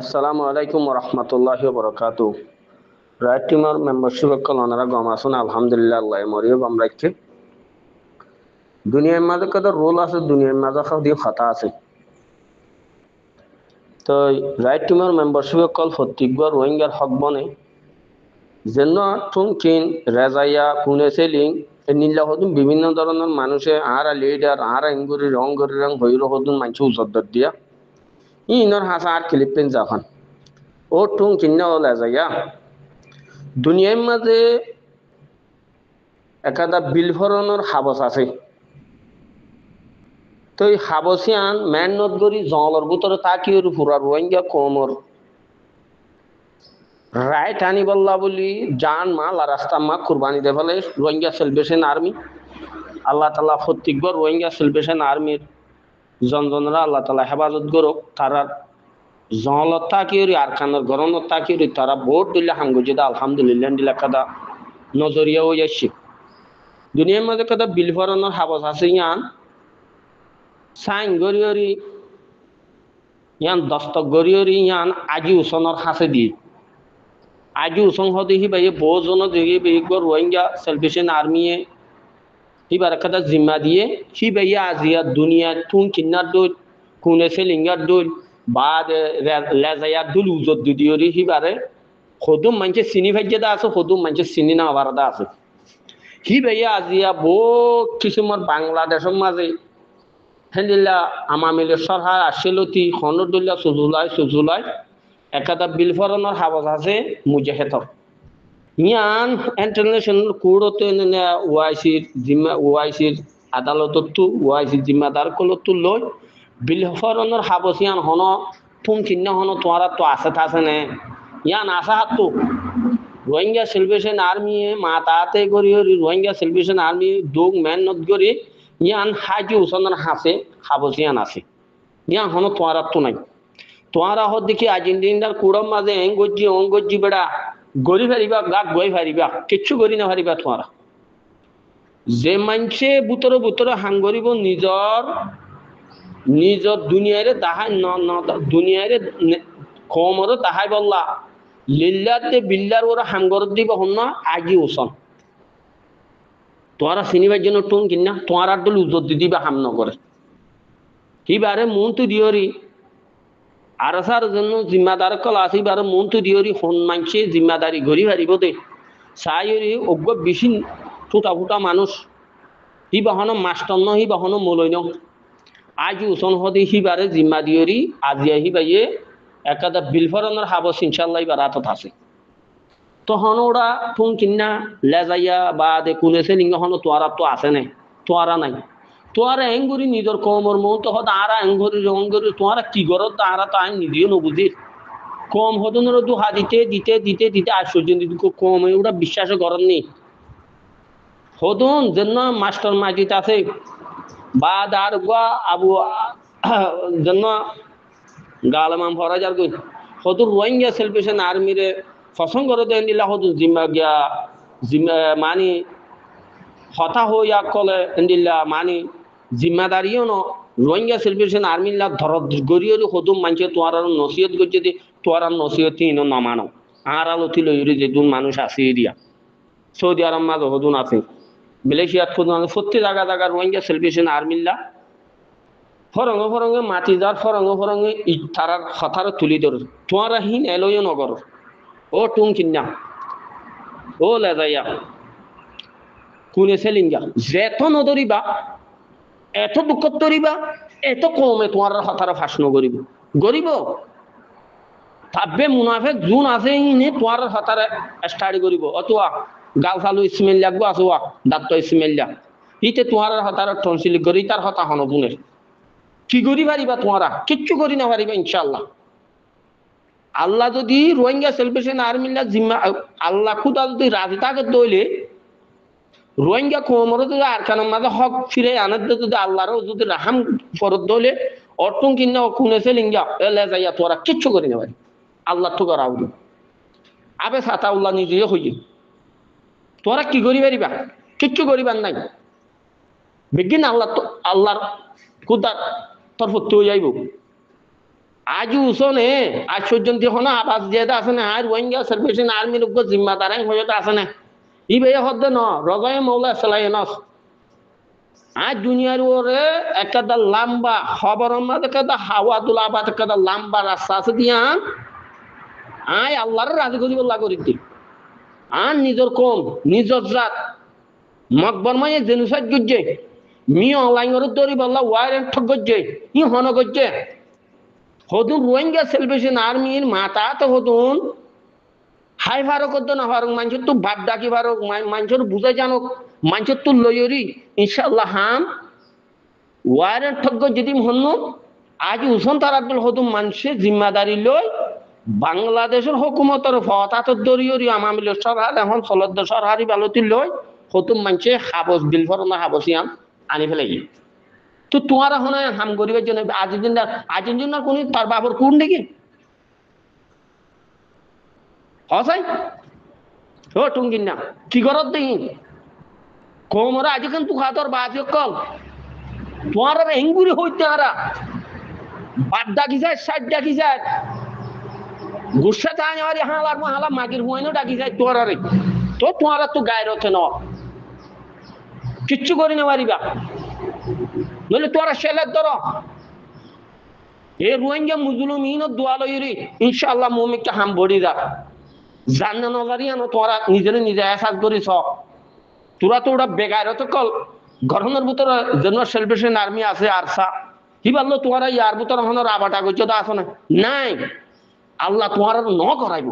আসসালামু আলাইকুম রহমতুল্লাহ বরকাতু। Right টিমার membership call ওনারা গম আসুন আলহামদুলিল্লাহ আল্লাহ মরিও গম রাখছে। দুনিয়ার মাঝে কত রোল আছে, দুনিয়ার মাঝে দিয়ে কথা আছে। তো রাইট টিমার মেম্বারশিপ কল প্রত্যেকবার রোহিঙ্গার হক বনে যেন টুমকিন রেজাইয়া পুনে সেলিং নীলা হতুন বিভিন্ন ধরনের মানুষে আরা লিডার আরা ইঙ্গুরি রঙ্গরি রং হইর হতুন মানুষ উজদ্দর দিয়া ইনর হাসা আর ক্লিপিন যখন ও টুমকিন না ও লেজাইয়া দুনিয়ার মাঝে একাদা বিল ভরণের হাবস আছে। তো এই হাবসিয়ান মেহনত করি জঙ্গলের ভিতরে তাকিয়ে পুরা রোহিঙ্গা কোমর রাইট আনি বল্লা বলি জান মাল আর রাস্তা মা কুরবানি দে ফেলে রোহিঙ্গা সেলিব্রেশন আর্মি আল্লাহ তালা প্রত্যেকবার রোহিঙ্গা সেলিব্রেশন আর্মির জনজনরা আল্লাহ তালা হেফাজত করুক। তারা জঙ্গলত তাকিয়ে আর খানের গরমত তাকিয়ে তারা ভোট দিলে হামগুজিদা আলহামদুলিল্লাহ দিলে কাদা নজরিয়া হয়ে আসছে। দুনিয়ার মধ্যে কাদা বিল ভরণের হাবস আছে ইয়ান সাইন গরিয়রি ইয়ান দস্তক গরিয়রি ইয়ান আজি উসনের হাসে দিয়ে আজি উসং হতে হিবাই বহুজন দিকে বেগর রোহিঙ্গা সেলফেশন আর্মিয়ে হিবার একটা জিম্মা দিয়ে হিবাইয়া আজিয়া দুনিয়া তুন কিন্নার দোল কুনে সেলিঙ্গার দোল বাদ লেজায়ার দোল উজত দিদিওরি হিবারে হদুম মানুষে চিনি ভাজ্যদা আছে, হদুম মানুষের চিনি না বারাদা আছে। হিবাইয়া আজিয়া বহুত কিছুমান বাংলাদেশের মাঝে হেন্দিল্লা আমামিলের সরহার আসিলতি খনদুল্লা সুজুলাই একাদা বিল ফরনের হাবস আছে মুজাহেতর ইয়ান ইন্টারন্যাশনাল কোর্টত ওআইসির জিম্মা ওআইসির আদালতত ওআইসির জিম্মাদার কলতো লই বিল ফরনের হাবস ইয়ান হন তুম চিহ্ন হন তোমারা তো আছে থাছে নে ইয়ান আসা হাত রোহিঙ্গা সেলিব্রেশন আর্মি মাতাতে করি রোহিঙ্গা সেলিব্রেশন আর্মি দোগ মেহনত করি ইয়ান হাজি উসনের হাসে হাবসিয়ান আছে ইয়ান হন তোমার তো নাই তোমারা হত দেখি আজিন দিনদার কুড়ম মাঝে অঙ্গজি বেড়া গড়ি ফারিবা গাক গই ফারিবা কিচ্ছু গড়ি না ফারিবা। তোমারা যে মানছে বুতরে বুতরে হাঙ্গরিব নিজর নিজর দুনিয়ারে তাহাই দুনিয়ারে কমর তাহাই বললা লিল্লাতে বিল্লার ওরা হাঙ্গর দিব হন আজি উসন তোমারা চিনিবার জন্য টুন কিনা তোমার আর দল উজত দিবা হাম নগরে হিবারে মন তো দিওরি আর সার জন্য জিম্মাদার কল আসিবার মন তো দিওরি হন মানছে জিম্মাদারি ঘড়ি হারিব দে সাইরি অজ্ঞ বেশি ফুটা ফুটা মানুষ হি বাহন মাস্টার ন হি বাহন মলই ন আজি উসন হদি হিবারে জিম্মা দিওরি আজিয়া হিবাইয়ে একাদা বিলফরনের হাবস ইনশাল্লাহ এবার হাতত আছে। তখন ওরা টুন কিনা লেজাইয়া বা দে কুনেছে লিঙ্গ হন তোয়ারা তো আছে নাই তোয়ারা নাই তোয়ারা এঙ্গুরি নিজের কমর মন তো হত আরা এঙ্গুরি রঙ্গুরি তোয়ারা কি করত আরা তো আইন নিজেও নবুঝির কম হদনের দুহা দিতে দিতে দিতে দিতে আশ্চর্য কম ওরা বিশ্বাস করেন নি হদন যেন মাস্টার মাজিত আছে বা দার গুয়া আবু যেন গালমাম ফরাজার গই হদুর রোহিঙ্গা সেলিব্রেশন আর্মিরে ফসং করে দেন দিলা হদুর জিম্মা গিয়া জিম্মা মানি হতা হইয়া কলে দিল্লা মানি জিম্মাদারিও ন রোহিঙ্গা সেলিব্রেশন আর্মিল্লা ধর গরিয়রি হদুম মানছে তোমার নসিহত করছে যে তোমার নসিহত ইনো নমানো আর আলোতি লইরি যে দুন মানুষ আছে এরিয়া সৌদি আরব মাঝে হদুন আছে মালয়েশিয়াত প্রত্যেক জায়গা জায়গা রোহিঙ্গা সেলিব্রেশন আর্মিল্লা ফরঙ্গে ফরঙ্গে মাটি যার ফরঙ্গে ফরঙ্গে তারার হতার তুলি ধর তোমারা হিন এলোয় নগর ও টুং কিনা ও লেজাইয়া কুনে সেলিঙ্গা যেত নদরিবা এত দুঃখ তরিবা এত কমে তোমার হতার ফাঁস নগরিব গরিব ভাববে মুনাফেক জুন আছে ইনে তোমার হতার স্টাডি করিব অথবা গাল চালু স্মেল লাগবো আসোয়া দাঁত স্মেল লাগ ইতে তোমার হতার টনসিল করি তার হতা হন গুণের কি করি পারিবা তোমারা কিচ্ছু করি না পারিবা ইনশাল্লাহ। আল্লাহ যদি রোহিঙ্গা সেলিব্রেশন আর্মিল্লা জিম্মা আল্লাহ খুদা যদি রাজি থাকে দইলে রোহিঙ্গা কোমর যদি আর কেন মাঝে হক ফিরে আনার যদি আল্লাহরও যদি রাহাম ফরত দইলে অর্থন কিনা কুনেছে লিঙ্গা এলে যাইয়া তোরা কিচ্ছু করি না পারি আল্লাহ তো করা উঠি আবে সাতা উল্লাহ নিজে হইয়ে তোরা কি করি পারিবা কিচ্ছু করিবার নাই বিজ্ঞান আল্লাহ তো আল্লাহর খুদার তরফ তো যাইব আজ উসনে আজ পর্যন্ত হনা আবাস যেটা আছে না আর রোহিঙ্গা সার্ভিসিং আর্মির উপর জিম্মাদার হয়ে আছে না ই বে হদ ন রজায় মৌলা সালাই নস আজ দুনিয়ার ওরে একটা লম্বা খবর একটা হাওয়া দুলাবাদ একটা লম্বা রাস্তা আছে দিয়া আয় আল্লাহর রাজি করি বল্লা করি দি আর নিজের কম নিজের জাত মকবরমায় জেনুসাইড গজ্জে মি অনলাইনের দরি বল্লা ওয়ারেন্ট ঠক গজ্জে ই হন গজ্জে হদুন রোহিঙ্গা সেলিব্রেশন আর্মির মাতা তো হদুন হাই ফারক করতো না ফারুক মানুষের তো বাপ ডাকি ফারুক মানুষের বুঝাই জানুক মানুষের তো লইরি ইনশাআল্লাহ হাম ওয়ারেন্ট ঠক যদি হন্য আজ উসন তারাদুল হদুন মানুষের জিম্মাদারি লই বাংলাদেশের হুকুমতের ফতাতর দরিয়রি আমামিল সরকার এখন চলদ্দ সরকারি বালতি লই হতুম মানুষে হাবস বিল ফরনা হাবসিয়াম আনি ফেলাই তো তোমার এখন হাম গরিবের জন্য আর্জেন্টিনার কোন তার বাবর কোন নাকি হসাই ও টুঙ্গিন না কি করত দেখি কোমরা আজ কিন্তু খাতর বাজি কল তোমার এঙ্গুরি হইতে আরা বাদ ডাকি যায় ষাট ডাকি যায় গুসা চাই আরে হালার হালা মাগির হুয়াইনো ডাকি যায় তোমার তো তোমার তো গায়ের ওঠে ন কিচ্ছু করি না পারিবা নইলে তোরা শেলের ধর এ রোহিঙ্গা মুজলুমিন দোয়ালইরি ইনশাআল্লাহ মুমিকটা হাম বড়ি যা জান্না নজারি আনো তোরা নিজেরে নিজে এহসাস করিস তোরা তো ওটা বেগার তো কল গঠনের ভিতরে জেনারেল সেলিব্রেশন আর্মি আছে আরসা কি বললো তোরা ইয়ার ভিতরে হনার আবাটা করছো তো আসো না নাই আল্লাহ তোমার ন করাইব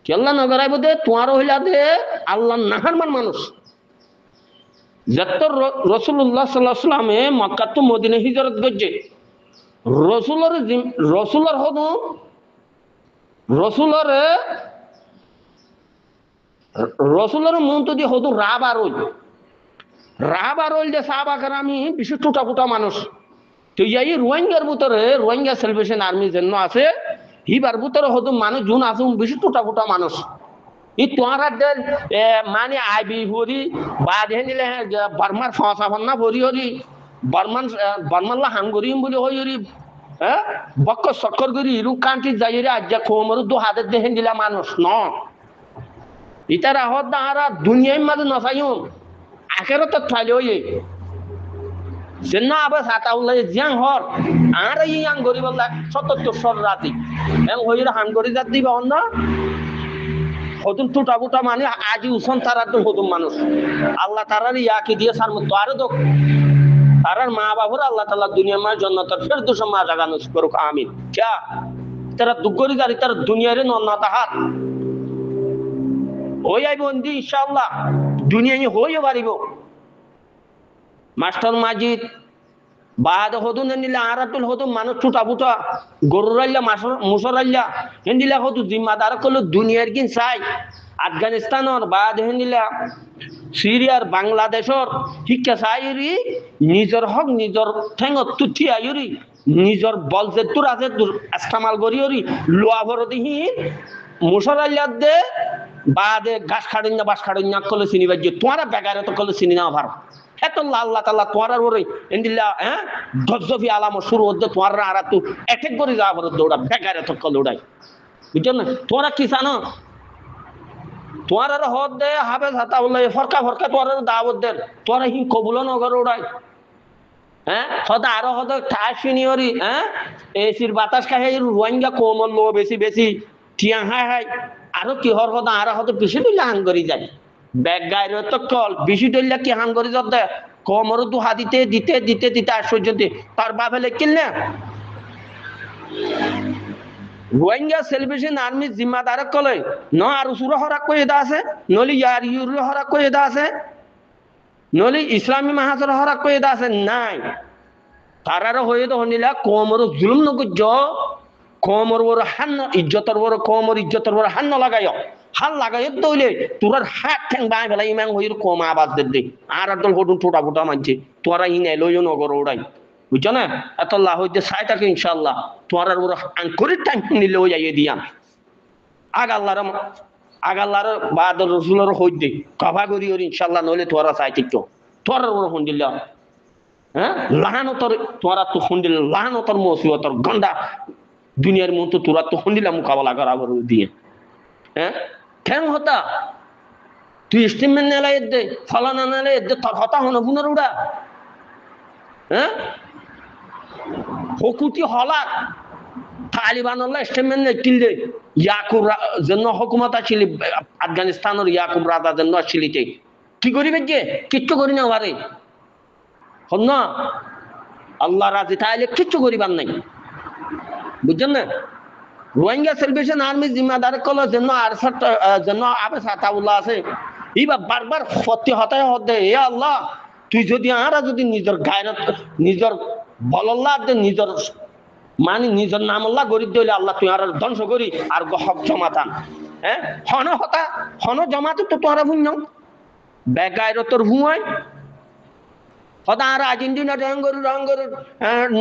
কেল্লা ন করাইব দে তোমার হইলা দে আল্লাহ নাহারমান মানুষ যত রসুল্লাহ সাল্লাহ সাল্লামে মক্কা তো মদিনা হিজরত করছে রসুলের হদু রসুলের মন তো দিয়ে হদু রাবার হইল যে সাহাবাকের আমি বিশেষ টুটা ফুটা মানুষ তো এই রোহিঙ্গার ভিতরে রোহিঙ্গা সেলিব্রেশন আর্মি যেন আছে হিবার ভিতরে হদু মানুষ জুন আছে বেশি টুটা ফুটা মানুষ ই তোমার মানে আইবি হরি বা দেখে নিলে বর্মার ফসা ফন্না ভরি হরি বর্মানলা হাঙ্গরিম বলে হই হরি হ্যাঁ বক্ক চক্কর করি ইরু কান্ট্রি যাই রে আজ খোমরু দু হাতের দেখে দিলা মানুষ ন ইতার আহত না আর দুনিয়ার মাঝে নসাইম আখেরও তো থাইলে হই যে না আবার হাতা উল্লাই জিয়াং হর আর ইয়াং গরিব সত্তর রাতি এবং হই হাঙ্গরি যাত দিবা অন্য হতুন টুটা ফুটা মানে আজি উসন তারা তো হতুম মানুষ আল্লাহ তারার ইয়াকে দিয়ে সার মতো আরো তো তারার মা বাবুর আল্লাহ তাআলা দুনিয়ার মা জান্নাতের ফেরদৌস মা জায়গা নসিব করুক আমিন क्या তারা দুগরি গাড়ি তার দুনিয়ারে নন্নাতা হাত হই আইব বন্দি ইনশাআল্লাহ দুনিয়ায় হইও পারিব মাস্টার মাজিদ বাদ হদুন নিলে আরাতুল হদুন মানুষ টুটা ফুটা গরু রাইলা মুসর রাইলা হেন্দিলা হদু জিম্মাদার করলো দুনিয়ার কিন চাই আফগানিস্তানর বাদ হেন্দিলা সিরিয়ার বাংলাদেশর শিক্ষা চাইরি নিজের হক নিজের ঠেঙত তুঠি আইরি নিজের বল যে তোর আছে ইস্তেমাল করিওরি লোয়া ভর দিহি মুসর রাইলা দে বাদে গাছ খাড়িন না বাস খাড়িন না করলে চিনি বাজ্য তোমারা বেগারে তো করলে চিনি না ভার এত আল্লাহ তাআলা তোমার ওরে এন্দিল্লা হ্যাঁ গজবি আলাম শুরু হতে তোমার আর তো এক এক করে যাওয়ার দৌড়া বেগারে তো কল উড়াই বুঝছেন না তোরা কি জানো তোমার আর হদ দে হাফেজ হাতা বললে ফরকা তোর দাওয়াত দে তোরা হি কবুল নগর উড়াই হ্যাঁ হদা আরো হদ ঠাস নিয়রি হ্যাঁ এসির বাতাস খাই রোহিঙ্গা কোমল লো বেশি টিয়া হাই আরো কি হর হদা আর হদ বেশি দিলে হাং করি যায় ব্যাগ গায়ের তো কল বেশি ডইলা কি হান করে যত কমর দু হাদিতে দিতে আশ্চর্য তার বাপ হলে কিনলে রোহিঙ্গা সেলিব্রেশন আর্মি জিম্মাদার কলে ন আর সুর হরাক করে দা আছে নলি ইয়ার ইউর হরাক করে দা আছে নলি ইসলামী মাহাজর হরাক করে দা আছে নাই তারার হয়ে তো হনিলা কমর জুলুম নগজ কমর বড় হান্ন ইজ্জতর বড় কমর ইজ্জতর বড় হান্ন লাগাইও হাল লাগাই দইলে তোর হাত ঠ্যাং বাই ফেলাই ইমাং হইর কম আবাদ দে আর একদল হটুন টোটা ফুটা মানছে তোরা ইনে লইও নগর ওড়াই বুঝছো না এত আল্লাহ হইতে চাই থাকে ইনশাআল্লাহ তোরার ওর আঙ্কুরির টাইম নিলে ওই যাইয়ে দিয়াম আগাল্লার বাদ রসুলের হইতে কভা করি ওর ইনশাআল্লাহ নইলে তোরা চাই ঠিক তোরার ওর হন দিল্লা হ্যাঁ লাহানতর তোরা তো শুনদিল লাহানতর মুসিবতর গন্ডা দুনিয়ার মতো তোরা তো শুনদিলা মোকাবেলা করা দিয়ে হ্যাঁ কেন হতা তুই স্টিমেন্ট নেলা এদ্দে ফলানা নেলা এদ্দে তোর হতা হন বুনের উড়া হ্যাঁ হকুতি হলাক তালিবানল্লাহ স্টেটমেন্ট কিনলে ইয়াকুব জন্য হুকুমত আছিল আফগানিস্তানের ইয়াকুব রাজা জন্য আসিলিতে কি করিবে যে কিচ্ছু করি না পারে হন না আল্লাহ রাজি তাইলে কিচ্ছু করিবার নাই বুঝছেন না রোহিঙ্গা সেলিব্রেশন আর্মি জিম্মাদার কল জন্য আর জন্য আবে সাতাউল্লাহ আছে এইবার বারবার সত্যি হতায় হতে এ আল্লাহ তুই যদি আরা যদি নিজের গায়রত নিজের বলল্লাহ নিজের মানে নিজের নাম আল্লাহ গরিব দিলে আল্লাহ তুই আর ধ্বংস করি আর হক জমাতান হ্যাঁ হন হতা হন জমাতে তো তোরা ভুল নাও বেগায়রতর ভুঁয় হতা আর আর্জেন্টিনা রঙ্গর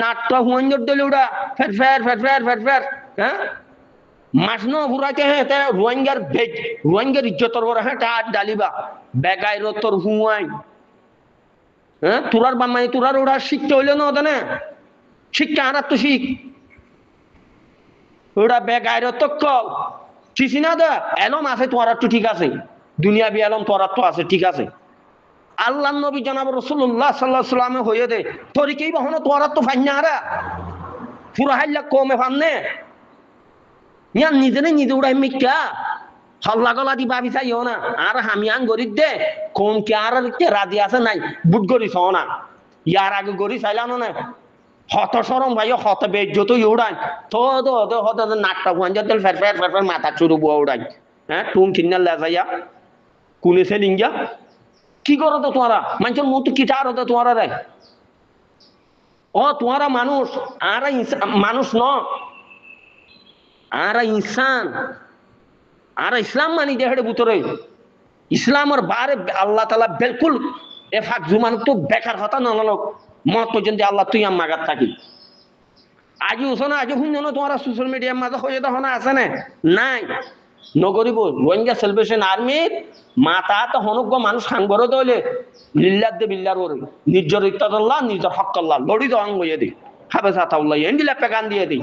নাট্য হুঁজর দিলে ওরা ফের ফের ফের ফের ফের ফের হ্যাঁ মাসনো হুরাকে হ্যাঁ তা রোহিঙ্গার বেগ রোহিঙ্গার ইজ্জতর ওরা হ্যাঁ টা ডালিবা বেগায়রতর ভুঁয় হ্যাঁ তোরার বামাই তোরার ওরা শিখতে হইলে না ওদের না শিক্ষা আর তো শিখ ওরা বেগায়রত কল চিসি না দা এলম আছে তোমার তো ঠিক আছে দুনিয়া বি এলম তোর তো আছে ঠিক আছে আল্লাহ নবী জনাব রাসূলুল্লাহ সাল্লাল্লাহু আলাইহি ওয়াসাল্লাম হইয়ে দে তোর কি বহন তোর তো ফাইনা আরা পুরা হাইলা কমে ফামনে ইয়ান নিজে নিজে উড়াই মিক্কা হল্লা গলা দি ভাবি চাইও না আর হামিয়ান গরিব দে কম কে আর রাজি আছে নাই বুট গরিস না ইয়ার আগে গরি চাইলানো না হত সরম ভাই হত বেজ্জত উড়াই তো হত নাকটা গুঞ্জা তেল ফের ফের ফের ফের মাথা চুরু বুয়া উড়াই হ্যাঁ টুম কিনা লেজাইয়া কুনে সে লিঙ্গা কি করো তো তোমরা মানুষের মতো কিটা আর হতো তোমরা রে ও তোমরা মানুষ আর মানুষ ন আর ইনসান আর ইসলাম মানি দেহের ভিতরে ইসলামের বারে আল্লাহ তাআলা বিলকুল এফাক জুমান তো বেকার কথা না লোক মত পর্যন্ত আল্লাহ তুই মাগাত থাকি আজি ওসনা আজি শুন না তোমরা সোশ্যাল মিডিয়ার মাঝে হয়ে দেখো না আছে না নাই নগরিব রোহিঙ্গা সেলিব্রেশন আর্মির মাতা তো হনজ্ঞ মানুষ সাংবর দলে লিল্লাহ দে বিল্লার ওর নিজের ইত্তাদুল্লাহ নিজের হক্কাল্লাহ লড়ি দাও আঙ্গয়ে দি হাবে সাতাউল্লাহ এন্ডিলা পেগান দিয়ে দি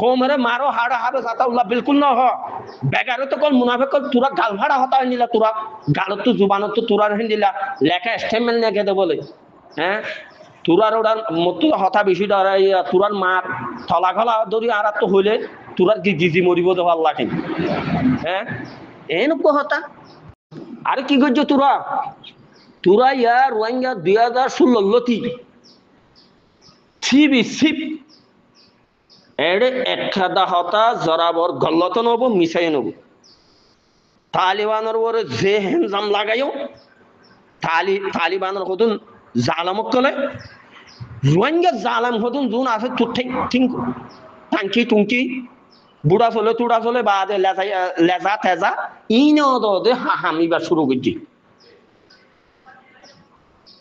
কোমরে মারো হাড়া হাবে সাতাউল্লাহ বিলকুল না হ বেগারে তো কল মুনাফিক কল তুরা গাল ভাড়া হতা নিলা তুরা গালত তো জুবানত তো তুরা হিন্দিলা লেখা স্টেটমেন্ট নেকে দে বলে হ্যাঁ তুরার ওড়ার মতো হতা বেশি ডরাই তুরার মার থলা খলা ধরি আর তো হইলে তুরার গিজি মরিব দেব আল্লাহ কেন হ্যাঁ এনকো হতা আরে কি করছো তোরা তোরা ইয়ার রোহিঙ্গা 2016 লতি ছিবি ছিপ এড়ে একখাদা হতা জরাবর গল্লত নব মিশাই নব তালিবানের ওরে যে হেনজাম লাগাইও তালিবানের হতুন জালামক কলে রোহিঙ্গা জালাম হতুন জুন আছে তো ঠিক ঠিক টাঙ্কি টুঙ্কি বুড়া চলে তুড়া চলে বাদে লেজা তেজা ইনো দে হামিবা শুরু করছি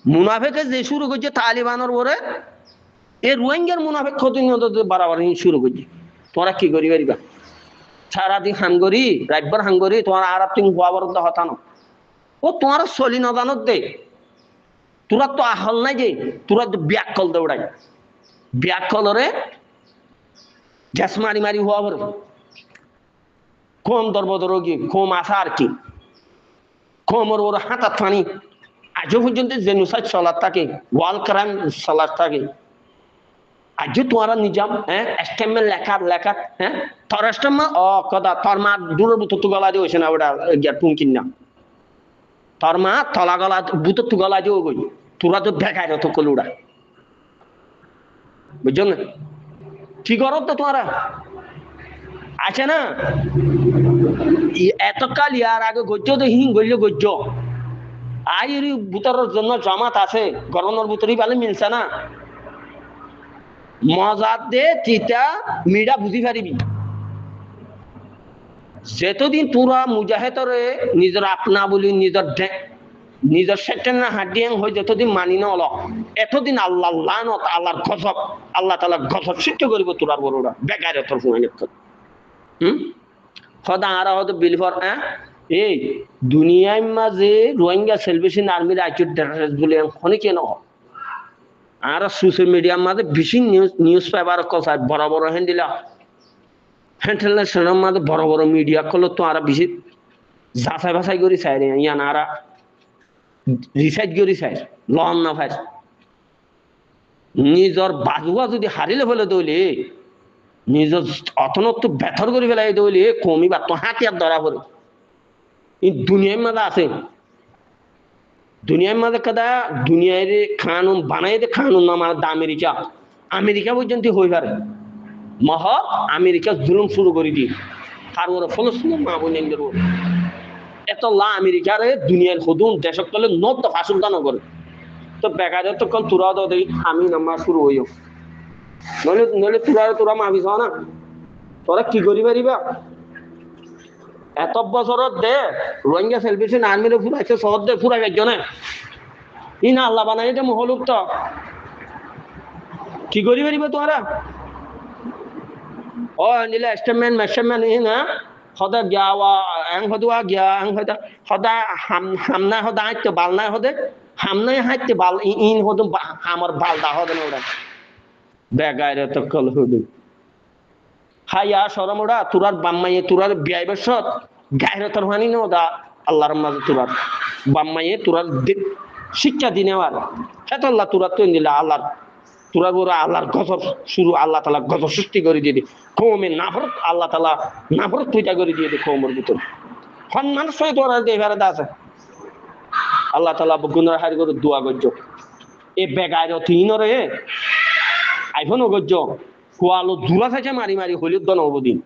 মুনাফেকে যে শুরু করছে তালিবানের ওরে এই রোহিঙ্গার মুনাফেক ক্ষতি বাড়াবার শুরু করছে তোরা কি করি পারিবা সারাদিন হাঙ্গরি রাতবার হাঙ্গরি তোমার আর তুমি হওয়ার হতানো ও তোমার চলি না জানত দে তোরা তো আহল নাই যে তোরা তো ব্যাকল দৌড়াই ব্যাকলরে গ্যাস মারি মারি হওয়া বড় কম দরবদরগি কম আসা আর কি কমর ওর হাতাত ফানি আজও পর্যন্ত জেনুসাইড চলার থাকে ওয়াল ক্রাইম চলার থাকে আজও তোমার নিজাম হ্যাঁ এস্টেমেন্ট লেখা হ্যাঁ তোর এস্টেমা ও কদা তোর মা দূরের বুতো গলা দিয়ে হয়েছে না ওটা গিয়া টুমকিন না তোর মা তলা গলা বুতো গলা দিয়ে গই তোরা তো দেখায় তো কলুড়া বুঝছো না কি করো তো তোমরা আছে না এতকাল ইয়ার আগে গজ্য তো হিং গল্য গজ্য আইর বুতরের জন্য জমাত আছে গরমের বুতরই ভালো মিলছে না মজা দে তিতা মিডা বুঝি পারিবি যেতদিন তোরা মুজাহেদরে নিজের আপনা বলি নিজের সেটেন না হাডিয়াং হয়ে যতদিন মানি না হল এতদিন আল্লাহ লানত আল্লাহর গজব আল্লাহ তাআলার গজব সৃষ্টি করিব তোরার বড়রা বেকারে তোর ফোন সদা আর হয়তো বিলফর এই দুনিয়ার মাঝে রোহিঙ্গা সেলিব্রেশন আর্মির আইচুর ড্রেস বলে খনি কেন আর সোশ্যাল মিডিয়ার মাঝে বেশি নিউজ পেপার কথা বড় বড় হ্যান্ডিলা ইন্টারন্যাশনাল মাঝে বড় বড় মিডিয়া করলো তো আর বেশি যাচাই বাছাই করি চাই রে ইয়ান আর রিসার্চ করি চাই লন না ভাই নিজর বাজুয়া যদি হারিলে ফেলে দইলে নিজের অতনত্ব ব্যথর করে ফেলাই দইলে কমিবা তো হাতিয়ার ধরা পড়ে এই দুনিয়ার মাঝে আছে দুনিয়ার মাঝে কাদা দুনিয়ার কানুন বানাই দে কানুন না মানে আমেরিকা আমেরিকা পর্যন্ত হয়ে পারে মহ আমেরিকা জুলুম শুরু করে দিয়ে তার ওরা ফলস্তিন মা বোনের এত লা আমেরিকার দুনিয়ার হদুন দেশক তলে নত ফাঁসুলতা নগরে তো বেকারে তো কল তোরা তো দেই আমি নামা শুরু হইও নইলে নইলে তোরা মাবিস না তোরা কি করি পারিবা এত বছরত দে রোহিঙ্গা সেলফিশন আর্মিরে ফুরাইছে শহর দে ফুরাই গেছ না ই না আল্লাহ বানাই এটা মহলুক তো কি করি পারিবা তোরা ও নিলে স্টেটমেন্ট মেশারমেন্ট ই না সদা গিয়াওয়া এং হদুয়া গিয়া এং হদা সদা হামনা সদা আইতে বালনা হদে হামনাই হাইতে বাল ইন হদু আমার বালদা হদে না ওরা বেগাইরে তো কল হদু হাইয়া সরমড়া তুরার বাম্মাইয়ে তুরার বিয়াই বসত গায়রে তোর হানি না ওদা আল্লাহর মাঝে তুরার বাম্মাইয়ে তুরার শিক্ষা দিনে আর এত আল্লাহ তুরার তো দিলা আল্লাহর তুরার বড় আল্লাহর গজব শুরু আল্লাহ তালা গজব সৃষ্টি করে দিয়ে দি কৌমে নাফরত আল্লাহ তালা নাফরত পূজা করে দিয়ে দি কৌমের ভিতর হন মানুষ তোরা দেখারে আছে আল্লাহ তালা গুণের হারি করে দোয়া গজ্জ এ বেগাইর তিনরে আইফোন গজ্জ কোয়ালো দূরা থাকে মারি মারি হইলে দন অবদিন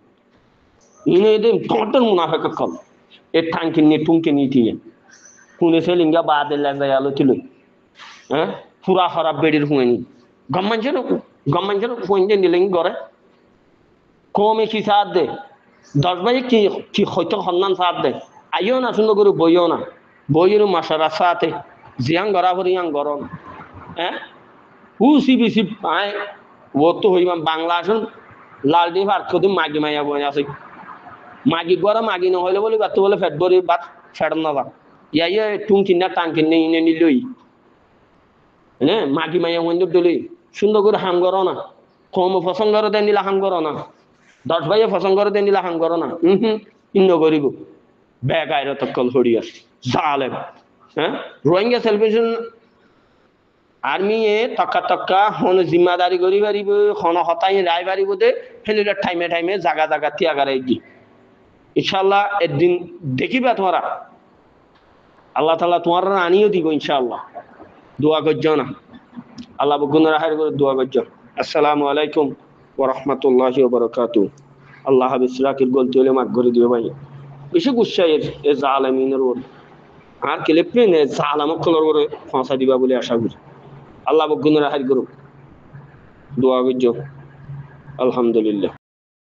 ইনে এদিন টন মুনাফেক কল এ টাঙ্কি নিয়ে টুঙ্কে নিয়ে দিয়ে কোনে সে লিঙ্গা বাদে লাগে আলো ছিল হ্যাঁ পুরা খারাপ বেডির হুঁয়েনি গম্মাঞ্চের হুঁয়ে নিলেন গড়ে কমে কি সাথ দে 10 বাজে কি হয়তো সন্ধান সাথ দে আইও না সুন্দর করে বইও না বইয়ের মাসারা সাথে জিয়াং গড়া ভরি ইয়াং গরম হ্যাঁ হুসি বেশি পায় ও তো হইবা বাংলা আসুন লাল দিয়ে ভাত খোদ মাগি মাইয়া বই আছে মাগি গড়া মাগি নহলে বলে বাত বলে ফেট বরি বাত ফেট না বা ইয়া টুং কিনা টাং কিনে ইনে নিলই হ্যাঁ মাগি মাইয়া হইন্দর দলি সুন্দর করে হাম করো না কম পছন্দ করে দেন নিলা হাম করো না 10 ভাইয়ে পছন্দ করে দেন নিলা হাম করো না ইন্ন করিব বেগাইর তকল হড়িয়া জালেম হ্যাঁ রোহিঙ্গা সেলিব্রেশন আর্মি এ তক্কা হন জিম্মাদারি করি পারিব হন হতাই রায় পারিব দে ফেলিলে টাইমে টাইমে জাগা জাগা তিয়াগারাই দি ইনশাআল্লাহ একদিন দেখিবা তোমরা আল্লাহ তাআলা তোমার আনিও দিব ইনশাআল্লাহ দোয়া করছো না আল্লাহ গুনাহ হার করে দোয়া করছো আসসালামু আলাইকুম ওয়া রাহমাতুল্লাহি ওয়া বারাকাতুহু আল্লাহ হাফেজ রাকির গলতি হলে মাফ করে দিও ভাই বেশি গুসাইয়ের এ জালেমিনের ওর আর কেলেপনে নে জালামক কলর করে ফাঁসা দিবা বলে আশা করি আল্লাহ গুনাহ হার করুক দোয়া করছো আলহামদুলিল্লাহ